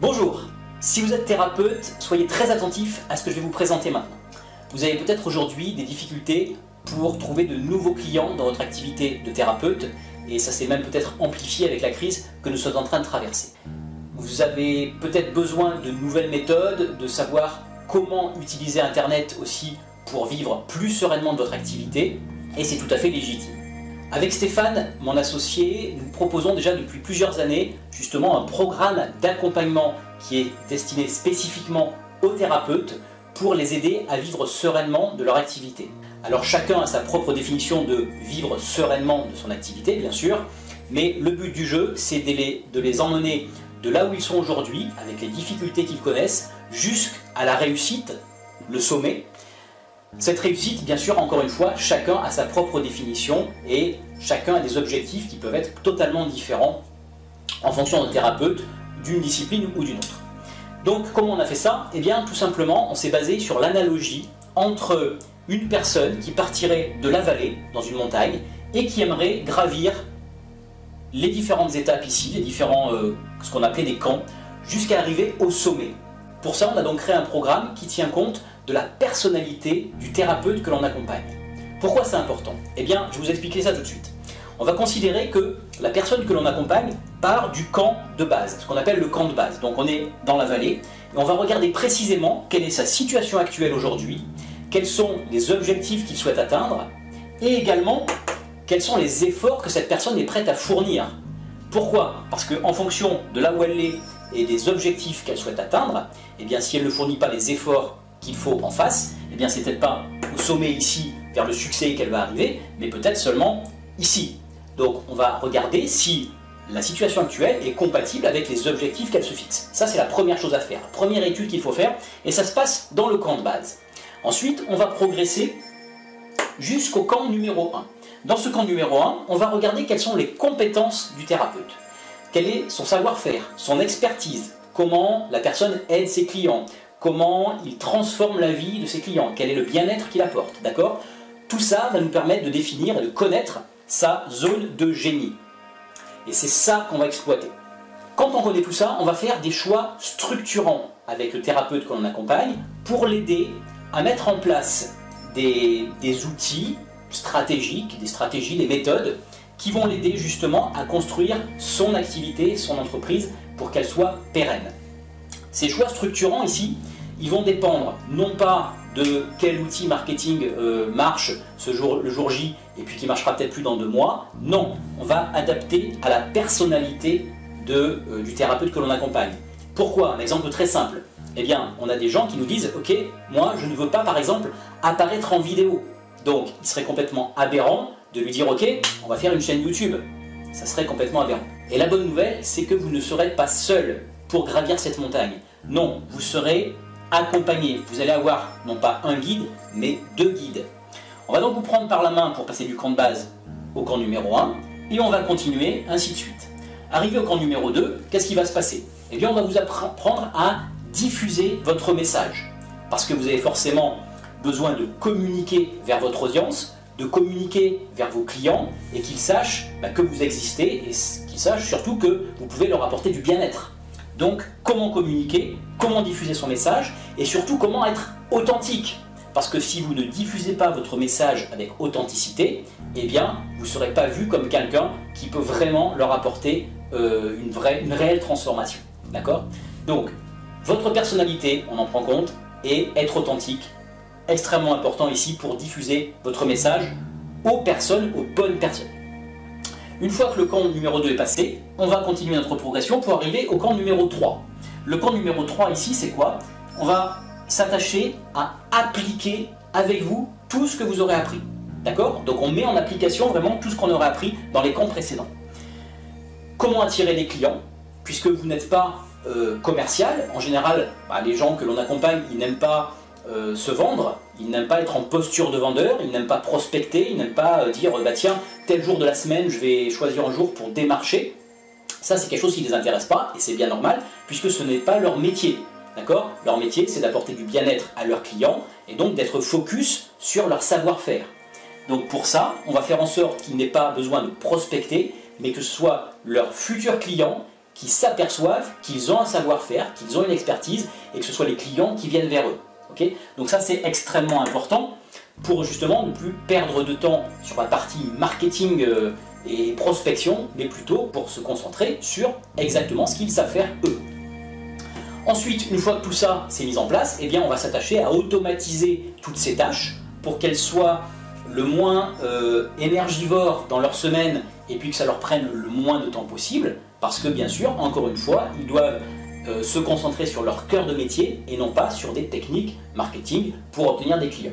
Bonjour, si vous êtes thérapeute, soyez très attentif à ce que je vais vous présenter maintenant. Vous avez peut-être aujourd'hui des difficultés pour trouver de nouveaux clients dans votre activité de thérapeute et ça s'est même peut-être amplifié avec la crise que nous sommes en train de traverser. Vous avez peut-être besoin de nouvelles méthodes, de savoir comment utiliser Internet aussi pour vivre plus sereinement de votre activité et c'est tout à fait légitime. Avec Stéphane, mon associé, nous proposons déjà depuis plusieurs années justement un programme d'accompagnement qui est destiné spécifiquement aux thérapeutes pour les aider à vivre sereinement de leur activité. Alors chacun a sa propre définition de vivre sereinement de son activité, bien sûr, mais le but du jeu, c'est de les emmener de là où ils sont aujourd'hui, avec les difficultés qu'ils connaissent, jusqu'à la réussite, le sommet. Cette réussite, bien sûr, encore une fois, chacun a sa propre définition et chacun a des objectifs qui peuvent être totalement différents en fonction d'un thérapeute, d'une discipline ou d'une autre. Donc, comment on a fait ça? Eh bien, tout simplement, on s'est basé sur l'analogie entre une personne qui partirait de la vallée, dans une montagne, et qui aimerait gravir les différentes étapes ici, les différents, ce qu'on appelait des camps, jusqu'à arriver au sommet. Pour ça, on a donc créé un programme qui tient compte de la personnalité du thérapeute que l'on accompagne. Pourquoi c'est important? Eh bien, je vais vous expliquer ça tout de suite. On va considérer que la personne que l'on accompagne part du camp de base, ce qu'on appelle le camp de base. Donc on est dans la vallée et on va regarder précisément quelle est sa situation actuelle aujourd'hui, quels sont les objectifs qu'il souhaite atteindre et également quels sont les efforts que cette personne est prête à fournir. Pourquoi? Parce qu'en fonction de là où elle est et des objectifs qu'elle souhaite atteindre, eh bien si elle ne fournit pas les efforts qu'il faut en face, eh bien c'est peut-être pas au sommet ici vers le succès qu'elle va arriver, mais peut-être seulement ici. Donc on va regarder si la situation actuelle est compatible avec les objectifs qu'elle se fixe. Ça c'est la première chose à faire, la première étude qu'il faut faire, et ça se passe dans le camp de base. Ensuite on va progresser jusqu'au camp numéro 1. Dans ce camp numéro 1, on va regarder quelles sont les compétences du thérapeute. Quel est son savoir-faire, son expertise, comment la personne aide ses clients, comment il transforme la vie de ses clients, quel est le bien-être qu'il apporte, d'accord? Tout ça va nous permettre de définir et de connaître sa zone de génie. Et c'est ça qu'on va exploiter. Quand on connaît tout ça, on va faire des choix structurants avec le thérapeute qu'on accompagne pour l'aider à mettre en place des outils stratégiques, des stratégies, des méthodes qui vont l'aider justement à construire son activité, son entreprise pour qu'elle soit pérenne. Ces choix structurants ici, ils vont dépendre non pas de quel outil marketing marche le jour J et puis qui marchera peut-être plus dans 2 mois. Non, on va adapter à la personnalité du thérapeute que l'on accompagne. Pourquoi? Un exemple très simple. Eh bien, on a des gens qui nous disent « Ok, moi je ne veux pas par exemple apparaître en vidéo ». Donc, il serait complètement aberrant de lui dire « Ok, on va faire une chaîne YouTube ». Ça serait complètement aberrant. Et la bonne nouvelle, c'est que vous ne serez pas seul pour gravir cette montagne. Non, vous serez accompagné. Vous allez avoir non pas un guide, mais 2 guides. On va donc vous prendre par la main pour passer du camp de base au camp numéro 1 et on va continuer ainsi de suite. Arrivé au camp numéro 2, qu'est-ce qui va se passer? Eh bien, on va vous apprendre à diffuser votre message. Parce que vous avez forcément besoin de communiquer vers votre audience, de communiquer vers vos clients et qu'ils sachent que vous existez et qu'ils sachent surtout que vous pouvez leur apporter du bien-être. Donc, comment communiquer, comment diffuser son message et surtout comment être authentique. Parce que si vous ne diffusez pas votre message avec authenticité, eh bien, vous ne serez pas vu comme quelqu'un qui peut vraiment leur apporter une réelle transformation. D'accord? Donc, votre personnalité, on en prend compte, et être authentique, extrêmement important ici pour diffuser votre message aux personnes, aux bonnes personnes. Une fois que le camp numéro 2 est passé, on va continuer notre progression pour arriver au camp numéro 3. Le camp numéro 3 ici, c'est quoi? On va s'attacher à appliquer avec vous tout ce que vous aurez appris. D'accord? Donc on met en application vraiment tout ce qu'on aurait appris dans les camps précédents. Comment attirer des clients? Puisque vous n'êtes pas commercial, en général, les gens que l'on accompagne, ils n'aiment pas se vendre, ils n'aiment pas être en posture de vendeur, ils n'aiment pas prospecter, ils n'aiment pas dire tiens, tel jour de la semaine je vais choisir un jour pour démarcher. Ça c'est quelque chose qui ne les intéresse pas et c'est bien normal puisque ce n'est pas leur métier. D'accord? Leur métier c'est d'apporter du bien-être à leurs clients et donc d'être focus sur leur savoir-faire. Donc pour ça, on va faire en sorte qu'ils n'aient pas besoin de prospecter mais que ce soit leurs futurs clients qui s'aperçoivent qu'ils ont un savoir-faire, qu'ils ont une expertise et que ce soit les clients qui viennent vers eux. Okay, donc ça c'est extrêmement important pour justement ne plus perdre de temps sur la partie marketing et prospection, mais plutôt pour se concentrer sur exactement ce qu'ils savent faire eux. Ensuite, une fois que tout ça s'est mis en place, eh bien, on va s'attacher à automatiser toutes ces tâches pour qu'elles soient le moins énergivores dans leur semaine et puis que ça leur prenne le moins de temps possible, parce que bien sûr, encore une fois, ils doivent se concentrer sur leur cœur de métier et non pas sur des techniques marketing pour obtenir des clients.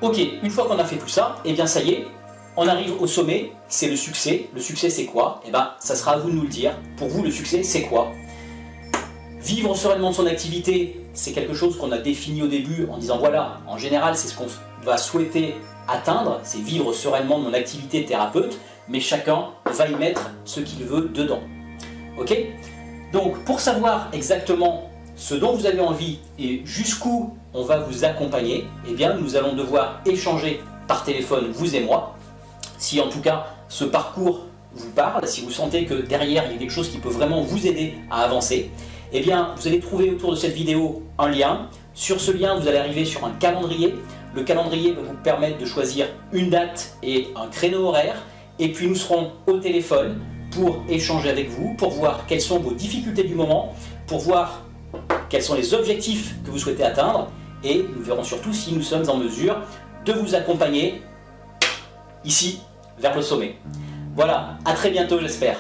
Ok, une fois qu'on a fait tout ça, eh bien ça y est, on arrive au sommet, c'est le succès. Le succès c'est quoi? Eh bien ça sera à vous de nous le dire. Pour vous le succès c'est quoi? Vivre sereinement de son activité, c'est quelque chose qu'on a défini au début en disant voilà, en général c'est ce qu'on va souhaiter atteindre, c'est vivre sereinement de mon activité de thérapeute, mais chacun va y mettre ce qu'il veut dedans. Ok? Donc pour savoir exactement ce dont vous avez envie et jusqu'où on va vous accompagner, eh bien nous allons devoir échanger par téléphone, vous et moi. Si en tout cas ce parcours vous parle, si vous sentez que derrière il y a quelque chose qui peut vraiment vous aider à avancer, eh bien vous allez trouver autour de cette vidéo un lien. Sur ce lien, vous allez arriver sur un calendrier. Le calendrier va vous permettre de choisir une date et un créneau horaire. Et puis nous serons au téléphone pour échanger avec vous, pour voir quelles sont vos difficultés du moment, pour voir quels sont les objectifs que vous souhaitez atteindre. Et nous verrons surtout si nous sommes en mesure de vous accompagner ici vers le sommet. Voilà, à très bientôt j'espère.